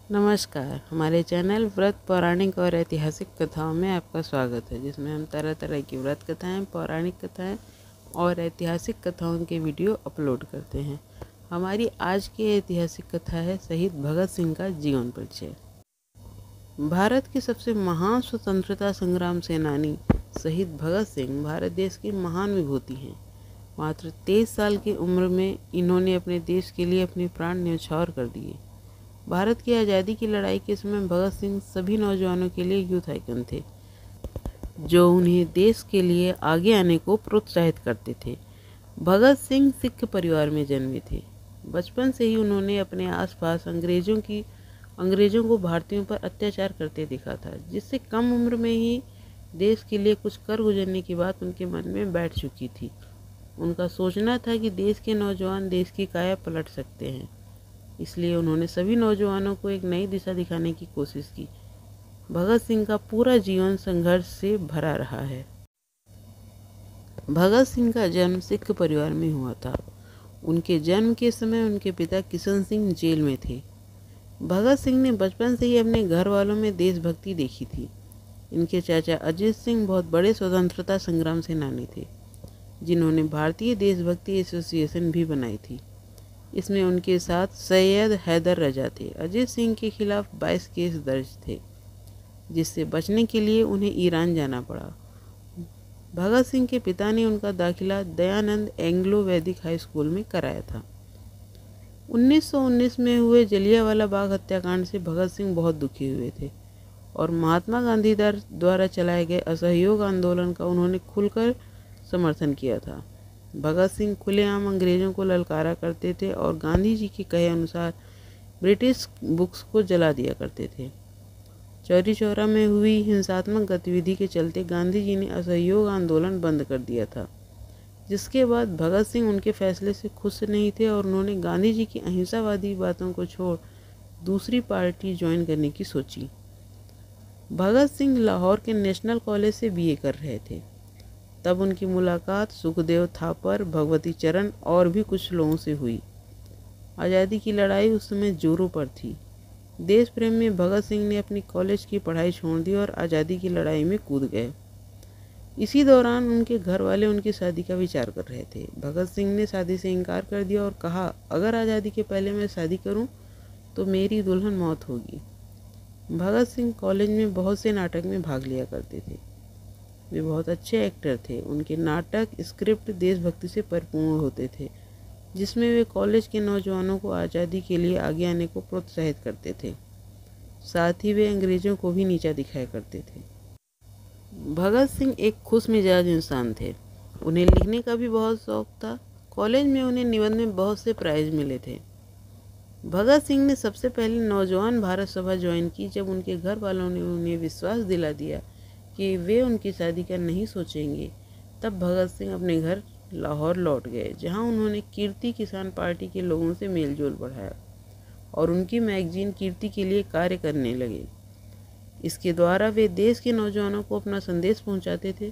नमस्कार। हमारे चैनल व्रत पौराणिक और ऐतिहासिक कथाओं में आपका स्वागत है, जिसमें हम तरह तरह की व्रत कथाएं, पौराणिक कथाएं और ऐतिहासिक कथाओं के वीडियो अपलोड करते हैं। हमारी आज की ऐतिहासिक कथा है शहीद भगत सिंह का जीवन परिचय। भारत के सबसे महान स्वतंत्रता संग्राम सेनानी शहीद भगत सिंह भारत देश की महान विभूति हैं। मात्र 23 साल की उम्र में इन्होंने अपने देश के लिए अपने प्राण न्यौछावर कर दिए। भारत की आज़ादी की लड़ाई के समय भगत सिंह सभी नौजवानों के लिए यूथ आइकन थे, जो उन्हें देश के लिए आगे आने को प्रोत्साहित करते थे। भगत सिंह सिख परिवार में जन्मे थे। बचपन से ही उन्होंने अपने आसपास अंग्रेजों को भारतीयों पर अत्याचार करते देखा था, जिससे कम उम्र में ही देश के लिए कुछ कर गुजरने की बात उनके मन में बैठ चुकी थी। उनका सोचना था कि देश के नौजवान देश की काया पलट सकते हैं, इसलिए उन्होंने सभी नौजवानों को एक नई दिशा दिखाने की कोशिश की। भगत सिंह का पूरा जीवन संघर्ष से भरा रहा है। भगत सिंह का जन्म सिख परिवार में हुआ था। उनके जन्म के समय उनके पिता किशन सिंह जेल में थे। भगत सिंह ने बचपन से ही अपने घर वालों में देशभक्ति देखी थी। इनके चाचा अजीत सिंह बहुत बड़े स्वतंत्रता संग्राम सेनानी थे, जिन्होंने भारतीय देशभक्ति एसोसिएशन भी बनाई थी। इसमें उनके साथ सैयद हैदर रजा थे। अजीत सिंह के खिलाफ 22 केस दर्ज थे, जिससे बचने के लिए उन्हें ईरान जाना पड़ा। भगत सिंह के पिता ने उनका दाखिला दयानंद एंग्लो वैदिक हाई स्कूल में कराया था। 1919 में हुए जलियांवाला बाग हत्याकांड से भगत सिंह बहुत दुखी हुए थे और महात्मा गांधी द्वारा चलाए गए असहयोग आंदोलन का उन्होंने खुलकर समर्थन किया था। भगत सिंह खुलेआम अंग्रेजों को ललकारा करते थे और गांधी जी के कहे अनुसार ब्रिटिश बुक्स को जला दिया करते थे। चौरी चौरा में हुई हिंसात्मक गतिविधि के चलते गांधी जी ने असहयोग आंदोलन बंद कर दिया था, जिसके बाद भगत सिंह उनके फैसले से खुश नहीं थे और उन्होंने गांधी जी की अहिंसावादी बातों को छोड़ दूसरी पार्टी ज्वाइन करने की सोची। भगत सिंह लाहौर के नेशनल कॉलेज से बीए कर रहे थे। तब उनकी मुलाकात सुखदेव थापर, भगवती चरण और भी कुछ लोगों से हुई। आज़ादी की लड़ाई उस समय जोरों पर थी। देश प्रेम में भगत सिंह ने अपनी कॉलेज की पढ़ाई छोड़ दी और आज़ादी की लड़ाई में कूद गए। इसी दौरान उनके घर वाले उनकी शादी का विचार कर रहे थे। भगत सिंह ने शादी से इनकार कर दिया और कहा, अगर आज़ादी के पहले मैं शादी करूं तो मेरी दुल्हन मौत होगी। भगत सिंह कॉलेज में बहुत से नाटक में भाग लिया करते थे। वे बहुत अच्छे एक्टर थे। उनके नाटक, स्क्रिप्ट देशभक्ति से परिपूर्ण होते थे, जिसमें वे कॉलेज के नौजवानों को आज़ादी के लिए आगे आने को प्रोत्साहित करते थे। साथ ही वे अंग्रेजों को भी नीचा दिखाया करते थे। भगत सिंह एक खुश मिजाज इंसान थे। उन्हें लिखने का भी बहुत शौक था। कॉलेज में उन्हें निबंध में बहुत से प्राइज मिले थे। भगत सिंह ने सबसे पहले नौजवान भारत सभा ज्वाइन की, जब उनके घर वालों ने उन्हें विश्वास दिला दिया कि वे उनकी शादी का नहीं सोचेंगे। तब भगत सिंह अपने घर लाहौर लौट गए, जहां उन्होंने कीर्ति किसान पार्टी के लोगों से मेलजोल बढ़ाया और उनकी मैगजीन कीर्ति के लिए कार्य करने लगे। इसके द्वारा वे देश के नौजवानों को अपना संदेश पहुंचाते थे।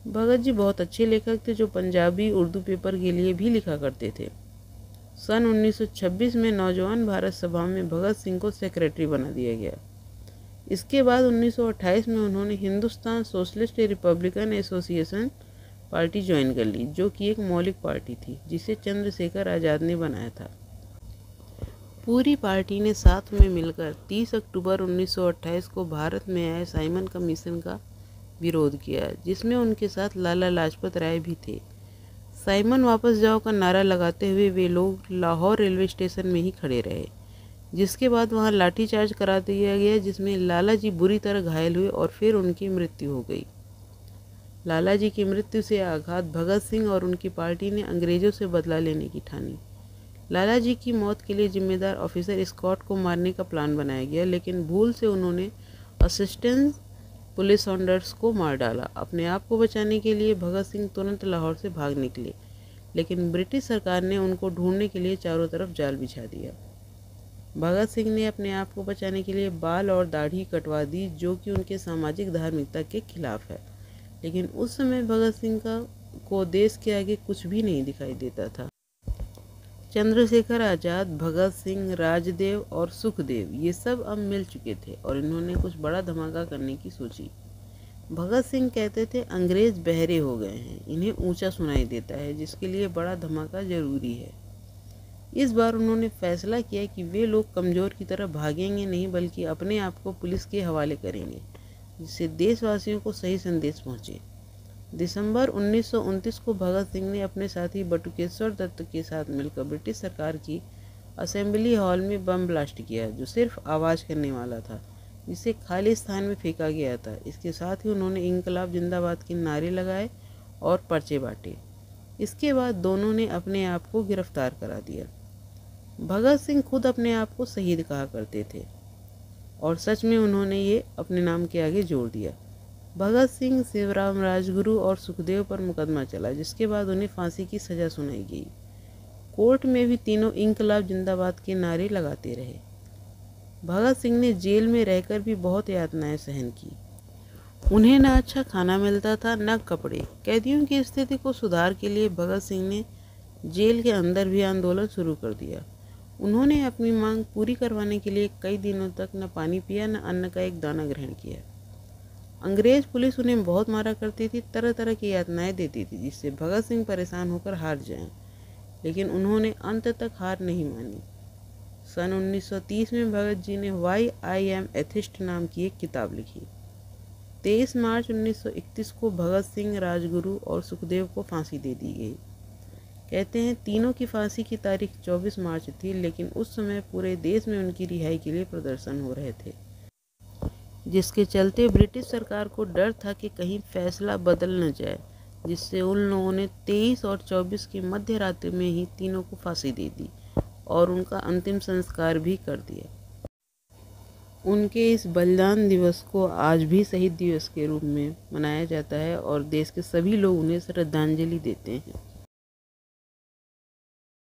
भगत जी बहुत अच्छे लेखक थे, जो पंजाबी उर्दू पेपर के लिए भी लिखा करते थे। सन 1926 में नौजवान भारत सभा में भगत सिंह को सेक्रेटरी बना दिया गया। इसके बाद 1928 में उन्होंने Hindustan socialist Republican association party join कर ली, जो कि एक मौलिक पार्टी थी, जिसे चंद्रशेखर आज़ाद ने बनाया था। पूरी पार्टी ने साथ में मिलकर 30 अक्टूबर 1928 को भारत में आए साइमन कमीशन का विरोध किया, जिसमें उनके साथ लाला लाजपत राय भी थे। साइमन वापस जाओ का नारा लगाते हुए वे लोग लाहौर रेलवे स्टेशन में ही खड़े रहे, जिसके बाद वहां लाठीचार्ज करा दिया गया, जिसमें लाला जी बुरी तरह घायल हुए और फिर उनकी मृत्यु हो गई। लाला जी की मृत्यु से आघात भगत सिंह और उनकी पार्टी ने अंग्रेजों से बदला लेने की ठानी। लाला जी की मौत के लिए जिम्मेदार ऑफिसर स्कॉट को मारने का प्लान बनाया गया, लेकिन भूल से उन्होंने असिस्टेंट पुलिस सॉन्डर्स को मार डाला। अपने आप को बचाने के लिए भगत सिंह तुरंत लाहौर से भाग निकले, लेकिन ब्रिटिश सरकार ने उनको ढूंढने के लिए चारों तरफ जाल बिछा दिया। भगत सिंह ने अपने आप को बचाने के लिए बाल और दाढ़ी कटवा दी, जो कि उनके सामाजिक धार्मिकता के खिलाफ है। लेकिन उस समय भगत सिंह को देश के आगे कुछ भी नहीं दिखाई देता था। चंद्रशेखर आज़ाद, भगत सिंह, राजदेव और सुखदेव ये सब अब मिल चुके थे और इन्होंने कुछ बड़ा धमाका करने की सोची। भगत सिंह कहते थे अंग्रेज बहरे हो गए हैं, इन्हें ऊंचा सुनाई देता है, जिसके लिए बड़ा धमाका जरूरी है। इस बार उन्होंने फैसला किया कि वे लोग कमज़ोर की तरफ भागेंगे नहीं, बल्कि अपने आप को पुलिस के हवाले करेंगे, जिससे देशवासियों को सही संदेश पहुंचे। दिसंबर 1929 को भगत सिंह ने अपने साथी बटुकेश्वर दत्त के साथ मिलकर ब्रिटिश सरकार की असेंबली हॉल में बम ब्लास्ट किया, जो सिर्फ आवाज़ करने वाला था, जिसे खाली स्थान में फेंका गया था। इसके साथ ही उन्होंने इंकलाब जिंदाबाद के नारे लगाए और पर्चे बांटे। इसके बाद दोनों ने अपने आप को गिरफ्तार करा दिया। भगत सिंह खुद अपने आप को शहीद कहा करते थे और सच में उन्होंने ये अपने नाम के आगे जोड़ दिया। भगत सिंह, शिवराम राजगुरु और सुखदेव पर मुकदमा चला, जिसके बाद उन्हें फांसी की सज़ा सुनाई गई। कोर्ट में भी तीनों इंकलाब जिंदाबाद के नारे लगाते रहे। भगत सिंह ने जेल में रहकर भी बहुत यातनाएं सहन की। उन्हें न अच्छा खाना मिलता था, न कपड़े। कैदियों की स्थिति को सुधार के लिए भगत सिंह ने जेल के अंदर भी आंदोलन शुरू कर दिया। उन्होंने अपनी मांग पूरी करवाने के लिए कई दिनों तक न पानी पिया, न अन्न का एक दाना ग्रहण किया। अंग्रेज पुलिस उन्हें बहुत मारा करती थी, तरह तरह की यातनाएं देती थी, जिससे भगत सिंह परेशान होकर हार जाएं, लेकिन उन्होंने अंत तक हार नहीं मानी। सन 1930 में भगत जी ने वाई आई एम एथिस्ट नाम की एक किताब लिखी। 23 मार्च 1931 को भगत सिंह, राजगुरु और सुखदेव को फांसी दे दी गई। कहते हैं तीनों की फांसी की तारीख 24 मार्च थी, लेकिन उस समय पूरे देश में उनकी रिहाई के लिए प्रदर्शन हो रहे थे, जिसके चलते ब्रिटिश सरकार को डर था कि कहीं फैसला बदल न जाए, जिससे उन लोगों ने 23 और 24 की मध्य रात्रि में ही तीनों को फांसी दे दी और उनका अंतिम संस्कार भी कर दिया। उनके इस बलिदान दिवस को आज भी शहीद दिवस के रूप में मनाया जाता है और देश के सभी लोग उन्हें श्रद्धांजलि देते हैं।